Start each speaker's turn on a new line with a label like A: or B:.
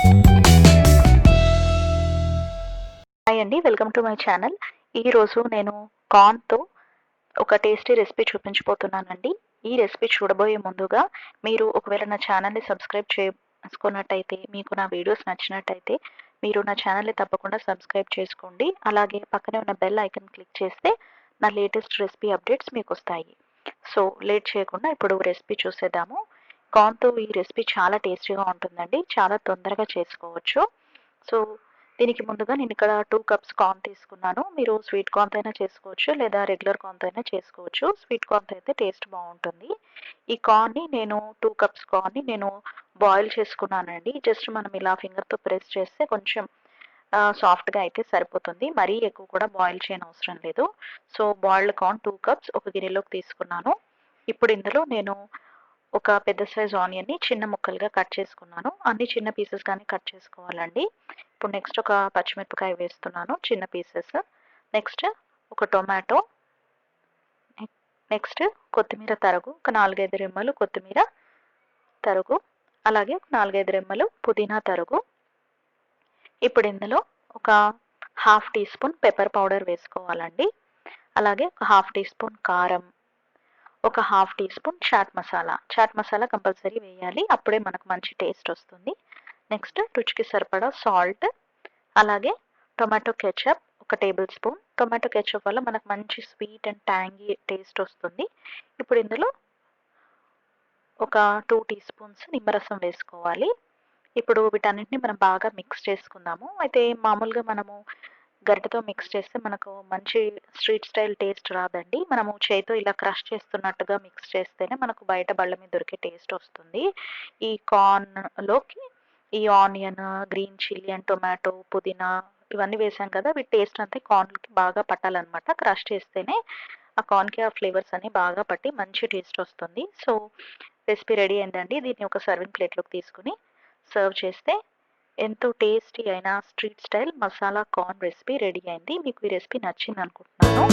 A: Hi అండి, welcome to my channel. ఈరోజు నేను కార్న్తో ఒక టేస్టీ రెసిపీ చూపించబోతున్నానండి. ఈ రెసిపీ చూడబోయే ముందుగా మీరు ఒకవేళ నా ఛానల్ని సబ్స్క్రైబ్ చేసుకున్నట్టయితే, మీకు నా వీడియోస్ నచ్చినట్టయితే మీరు నా ఛానల్ని తప్పకుండా సబ్స్క్రైబ్ చేసుకోండి. అలాగే పక్కనే ఉన్న బెల్ ఐకన్ క్లిక్ చేస్తే నా లేటెస్ట్ రెసిపీ అప్డేట్స్ మీకు వస్తాయి. సో లేట్ చేయకుండా ఇప్పుడు రెసిపీ చూసేద్దాము. కార్న్తో ఈ రెసిపీ చాలా టేస్టీగా ఉంటుందండి, చాలా తొందరగా చేసుకోవచ్చు. సో దీనికి ముందుగా నేను ఇక్కడ 2 కప్స్ కార్న్ తీసుకున్నాను. మీరు స్వీట్ కార్న్‌తో అయినా చేసుకోవచ్చు, లేదా రెగ్యులర్ కార్న్‌తో అయినా చేసుకోవచ్చు. స్వీట్ కార్న్‌తో అయితే టేస్ట్ బాగుంటుంది. ఈ కార్న్‌ని నేను 2 కప్స్ కార్న్‌ని నేను బాయిల్ చేసుకున్నానండి. జస్ట్ మనం ఇలా ఫింగర్‌తో ప్రెస్ చేస్తే కొంచెం సాఫ్ట్‌గా అయితే సరిపోతుంది. మరీ ఎక్కువ కూడా బాయిల్ చేయనవసరం లేదు. సో బాయిల్డ్ కార్న్ 2 కప్స్ ఒక గిన్నెలోకి తీసుకున్నాను. ఇప్పుడు ఇందులో నేను ఒక పెద్ద సైజ్ ఆనియన్ని చిన్న ముక్కలుగా కట్ చేసుకున్నాను. అన్ని చిన్న పీసెస్‌గానే కట్ చేసుకోవాలండి. ఇప్పుడు నెక్స్ట్ ఒక పచ్చిమిరపకాయ వేస్తున్నాను, చిన్న పీసెస్. నెక్స్ట్ ఒక టొమాటో. నెక్స్ట్ కొత్తిమీర తరుగు, ఒక 4, 5 రెమ్మలు కొత్తిమీర తరుగు. అలాగే 4, 5 రెమ్మలు పుదీనా తరుగు. ఇప్పుడు ఇందులో ఒక half teaspoon pepper powder వేసుకోవాలండి. అలాగే ఒక హాఫ్ టీ స్పూన్ కారం, ఒక half teaspoon chaat masala. Chaat masala compulsory వేయాలి, అప్పుడే మనకు మంచి టేస్ట్ వస్తుంది. నెక్స్ట్ రుచికి సరిపడా సాల్ట్, అలాగే టొమాటో కెచప్ ఒక టేబుల్ స్పూన్. టొమాటో కెచప్ వల్ల మనకు మంచి స్వీట్ అండ్ ట్యాంగీ టేస్ట్ వస్తుంది. ఇప్పుడు ఇందులో ఒక 2 టీ స్పూన్స్ నిమ్మరసం వేసుకోవాలి. ఇప్పుడు వీటన్నిటిని మనం బాగా మిక్స్ చేసుకుందాము. అయితే మామూలుగా మనము గరిటెతో మిక్స్ చేస్తే మనకు మంచి స్ట్రీట్ స్టైల్ టేస్ట్ రాదండి. మనము చేతితో ఇలా క్రష్ చేస్తున్నట్టుగా మిక్స్ చేస్తేనే మనకు బయట బళ్ళ మీద దొరికే టేస్ట్ వస్తుంది. ఈ కార్న్‌లోకి ఈ onion, green chilli and tomato, పుదీనా ఇవన్నీ వేసాం కదా! వీటి టేస్ట్ అంతా కార్న్‌కి బాగా పట్టాలనమాట. క్రష్ చేస్తేనే ఆ కార్న్‌కి ఆ ఫ్లేవర్స్ అన్నీ బాగా పట్టి మంచి టేస్ట్ వస్తుంది. సో రెసిపీ రెడీ అయిందండి. దీన్ని ఒక సర్వింగ్ ప్లేట్‌లోకి తీసుకొని సర్వ్ చేస్తే ఎంతో టేస్టీ అయిన street style masala corn recipe ready అయింది. మీకు ఈ రెసిపీ నచ్చింది అనుకుంటున్నాను.